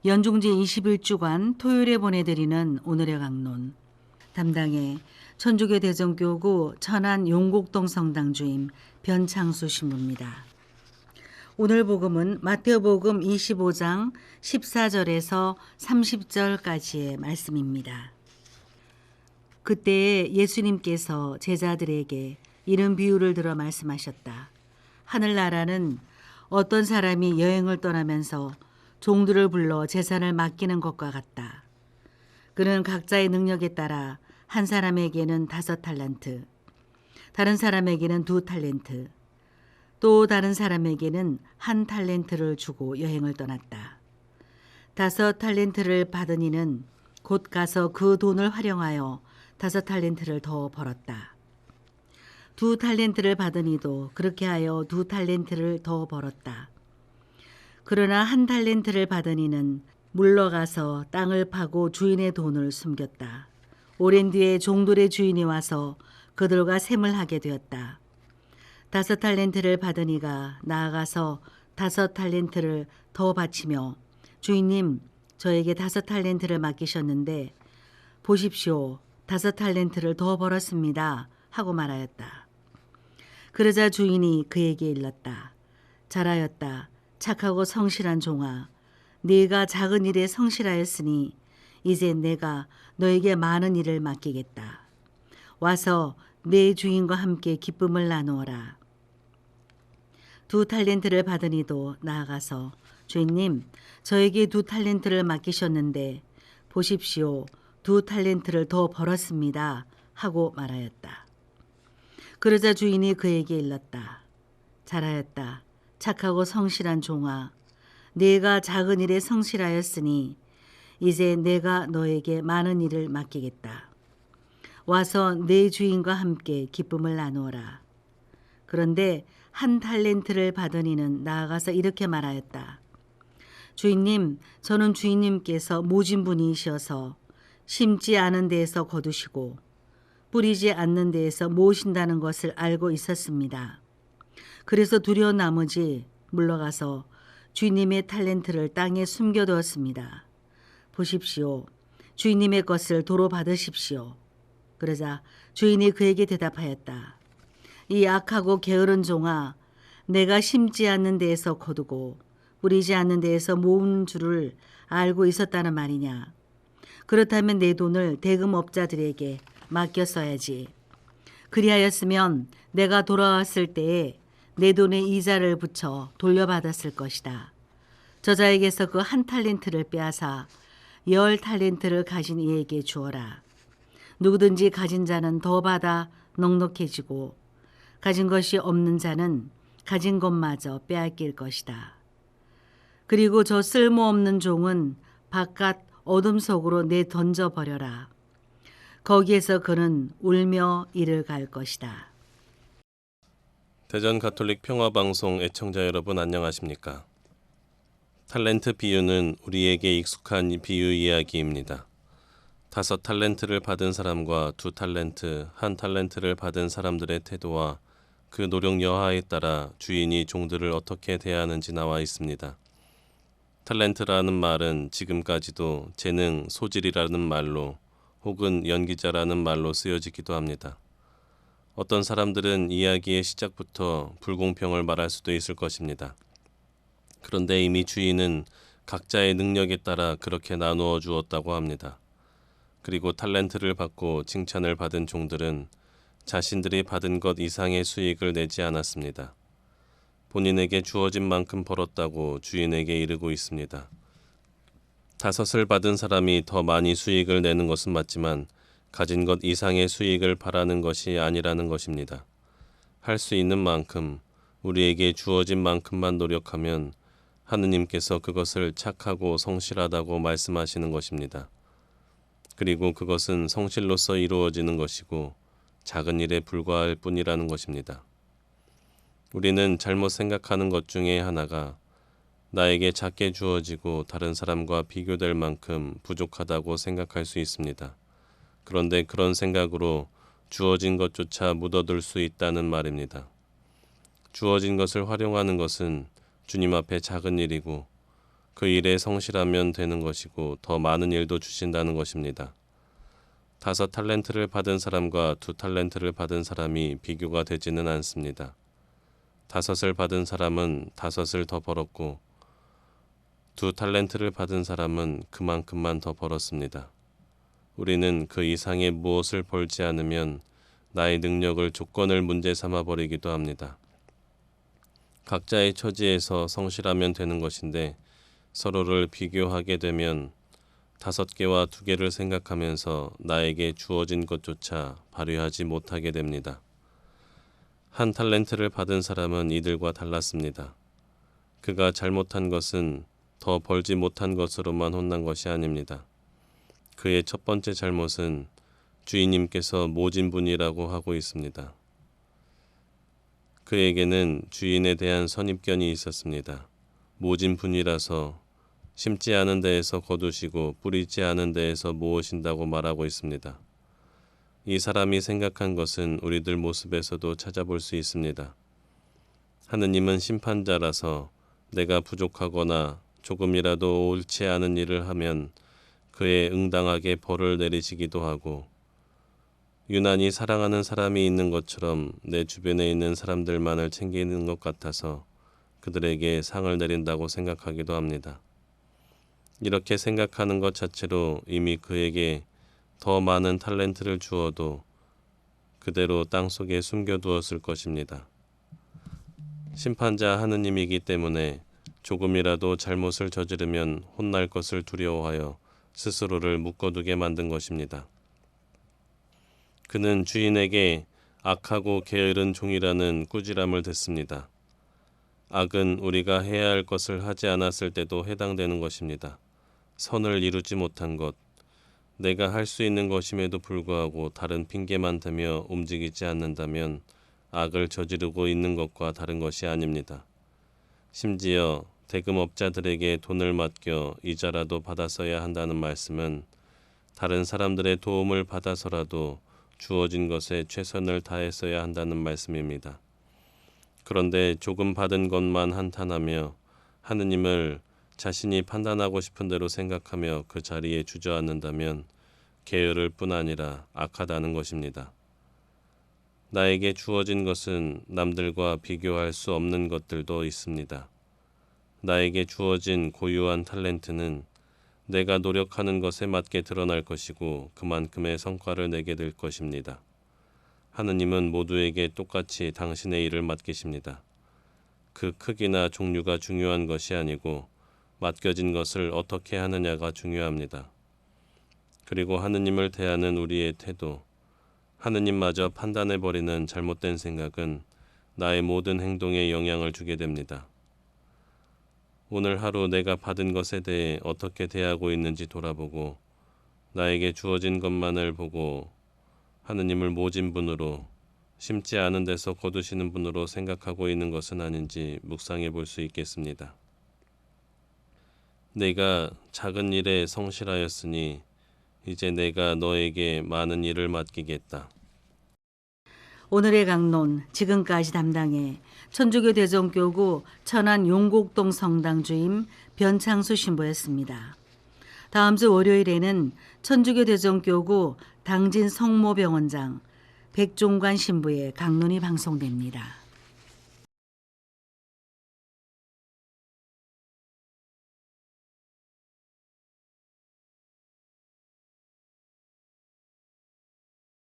연중제 21주간 토요일에 보내드리는 오늘의 강론. 담당의 천주교 대전교구 천안 용곡동 성당 주임 변창수 신부입니다. 오늘 복음은 마태복음 25장 14절에서 30절까지의 말씀입니다. 그때에 예수님께서 제자들에게 이런 비유를 들어 말씀하셨다. 하늘나라는 어떤 사람이 여행을 떠나면서 종들을 불러 재산을 맡기는 것과 같다. 그는 각자의 능력에 따라 한 사람에게는 5달란트, 다른 사람에게는 2달란트, 또 다른 사람에게는 1달란트를 주고 여행을 떠났다. 5달란트를 받은 이는 곧 가서 그 돈을 활용하여 5달란트를 더 벌었다. 2달란트를 받은 이도 그렇게 하여 2달란트를 더 벌었다. 그러나 1달란트를 받은 이는 물러가서 땅을 파고 주인의 돈을 숨겼다. 오랜 뒤에 종들의 주인이 와서 그들과 셈을 하게 되었다. 5달란트를 받은 이가 나아가서 5달란트를 더 바치며 주인님, 저에게 5달란트를 맡기셨는데 보십시오, 5달란트를 더 벌었습니다 하고 말하였다. 그러자 주인이 그에게 일렀다. 잘하였다. 착하고 성실한 종아, 네가 작은 일에 성실하였으니 이제 내가 너에게 많은 일을 맡기겠다. 와서 내 주인과 함께 기쁨을 나누어라. 2달란트를 받은 이도 나아가서 주인님, 저에게 2달란트를 맡기셨는데 보십시오, 2달란트를 더 벌었습니다 하고 말하였다. 그러자 주인이 그에게 일렀다. 잘하였다. 착하고 성실한 종아, 네가 작은 일에 성실하였으니 이제 내가 너에게 많은 일을 맡기겠다. 와서 내 주인과 함께 기쁨을 나누어라. 그런데 1달란트를 받은 이는 나아가서 이렇게 말하였다. 주인님, 저는 주인님께서 모진 분이셔서 심지 않은 데에서 거두시고 뿌리지 않는 데에서 모으신다는 것을 알고 있었습니다. 그래서 두려워 나머지 물러가서 주인님의 달란트를 땅에 숨겨두었습니다. 보십시오. 주인님의 것을 도로 받으십시오. 그러자 주인이 그에게 대답하였다. 이 악하고 게으른 종아, 내가 심지 않는 데에서 거두고 뿌리지 않는 데에서 모은 줄을 알고 있었다는 말이냐. 그렇다면 내 돈을 대금업자들에게 맡겼어야지. 그리하였으면 내가 돌아왔을 때에 내 돈에 이자를 붙여 돌려받았을 것이다. 저자에게서 그 1달란트를 빼앗아 10달란트를 가진 이에게 주어라. 누구든지 가진 자는 더 받아 넉넉해지고 가진 것이 없는 자는 가진 것마저 빼앗길 것이다. 그리고 저 쓸모없는 종은 바깥 어둠 속으로 내던져 버려라. 거기에서 그는 울며 이를 갈 것이다. 대전 가톨릭 평화방송 애청자 여러분 안녕하십니까? 달란트 비유는 우리에게 익숙한 비유 이야기입니다. 5달란트를 받은 사람과 2달란트, 1달란트를 받은 사람들의 태도와 그 노력 여하에 따라 주인이 종들을 어떻게 대하는지 나와 있습니다. 달란트라는 말은 지금까지도 재능, 소질이라는 말로 혹은 연기자라는 말로 쓰여지기도 합니다. 어떤 사람들은 이야기의 시작부터 불공평을 말할 수도 있을 것입니다. 그런데 이미 주인은 각자의 능력에 따라 그렇게 나누어 주었다고 합니다. 그리고 달란트를 받고 칭찬을 받은 종들은 자신들이 받은 것 이상의 수익을 내지 않았습니다. 본인에게 주어진 만큼 벌었다고 주인에게 이르고 있습니다. 5을 받은 사람이 더 많이 수익을 내는 것은 맞지만 가진 것 이상의 수익을 바라는 것이 아니라는 것입니다. 할 수 있는 만큼, 우리에게 주어진 만큼만 노력하면 하느님께서 그것을 착하고 성실하다고 말씀하시는 것입니다. 그리고 그것은 성실로서 이루어지는 것이고 작은 일에 불과할 뿐이라는 것입니다. 우리는 잘못 생각하는 것 중에 하나가 나에게 작게 주어지고 다른 사람과 비교될 만큼 부족하다고 생각할 수 있습니다. 그런데 그런 생각으로 주어진 것조차 묻어둘 수 있다는 말입니다. 주어진 것을 활용하는 것은 주님 앞에 작은 일이고 그 일에 성실하면 되는 것이고 더 많은 일도 주신다는 것입니다. 5 탈렌트를 받은 사람과 2 탈렌트를 받은 사람이 비교가 되지는 않습니다. 5을 받은 사람은 5을 더 벌었고 2 탈렌트를 받은 사람은 그만큼만 더 벌었습니다. 우리는 그 이상의 무엇을 벌지 않으면 나의 능력을 조건을 문제 삼아 버리기도 합니다. 각자의 처지에서 성실하면 되는 것인데 서로를 비교하게 되면 5개와 2개를 생각하면서 나에게 주어진 것조차 발휘하지 못하게 됩니다. 1 탈렌트를 받은 사람은 이들과 달랐습니다. 그가 잘못한 것은 더 벌지 못한 것으로만 혼난 것이 아닙니다. 그의 첫 번째 잘못은 주인님께서 모진분이라고 하고 있습니다. 그에게는 주인에 대한 선입견이 있었습니다. 모진분이라서 심지 않은 데에서 거두시고 뿌리지 않은 데에서 모으신다고 말하고 있습니다. 이 사람이 생각한 것은 우리들 모습에서도 찾아볼 수 있습니다. 하느님은 심판자라서 내가 부족하거나 조금이라도 옳지 않은 일을 하면 그에 응당하게 벌을 내리시기도 하고 유난히 사랑하는 사람이 있는 것처럼 내 주변에 있는 사람들만을 챙기는 것 같아서 그들에게 상을 내린다고 생각하기도 합니다. 이렇게 생각하는 것 자체로 이미 그에게 더 많은 탈렌트를 주어도 그대로 땅속에 숨겨두었을 것입니다. 심판자 하느님이기 때문에 조금이라도 잘못을 저지르면 혼날 것을 두려워하여 스스로를 묶어두게 만든 것입니다. 그는 주인에게 악하고 게으른 종이라는 꾸지람을 듣습니다. 악은 우리가 해야 할 것을 하지 않았을 때도 해당되는 것입니다. 선을 이루지 못한 것, 내가 할 수 있는 것임에도 불구하고 다른 핑계만 대며 움직이지 않는다면 악을 저지르고 있는 것과 다른 것이 아닙니다. 심지어 대금업자들에게 돈을 맡겨 이자라도 받았어야 한다는 말씀은 다른 사람들의 도움을 받아서라도 주어진 것에 최선을 다했어야 한다는 말씀입니다. 그런데 조금 받은 것만 한탄하며 하느님을 자신이 판단하고 싶은 대로 생각하며 그 자리에 주저앉는다면 게으를 뿐 아니라 악하다는 것입니다. 나에게 주어진 것은 남들과 비교할 수 없는 것들도 있습니다. 나에게 주어진 고유한 탤런트는 내가 노력하는 것에 맞게 드러날 것이고 그만큼의 성과를 내게 될 것입니다. 하느님은 모두에게 똑같이 당신의 일을 맡기십니다. 그 크기나 종류가 중요한 것이 아니고 맡겨진 것을 어떻게 하느냐가 중요합니다. 그리고 하느님을 대하는 우리의 태도, 하느님마저 판단해버리는 잘못된 생각은 나의 모든 행동에 영향을 주게 됩니다. 오늘 하루 내가 받은 것에 대해 어떻게 대하고 있는지 돌아보고 나에게 주어진 것만을 보고 하느님을 모진 분으로 심지 않은 데서 거두시는 분으로 생각하고 있는 것은 아닌지 묵상해 볼 수 있겠습니다. 내가 작은 일에 성실하였으니 이제 내가 너에게 많은 일을 맡기겠다. 오늘의 강론 지금까지 담당해 천주교 대전교구 천안 용곡동 성당 주임 변창수 신부였습니다. 다음 주 월요일에는 천주교 대전교구 당진 성모병원장 백종관 신부의 강론이 방송됩니다.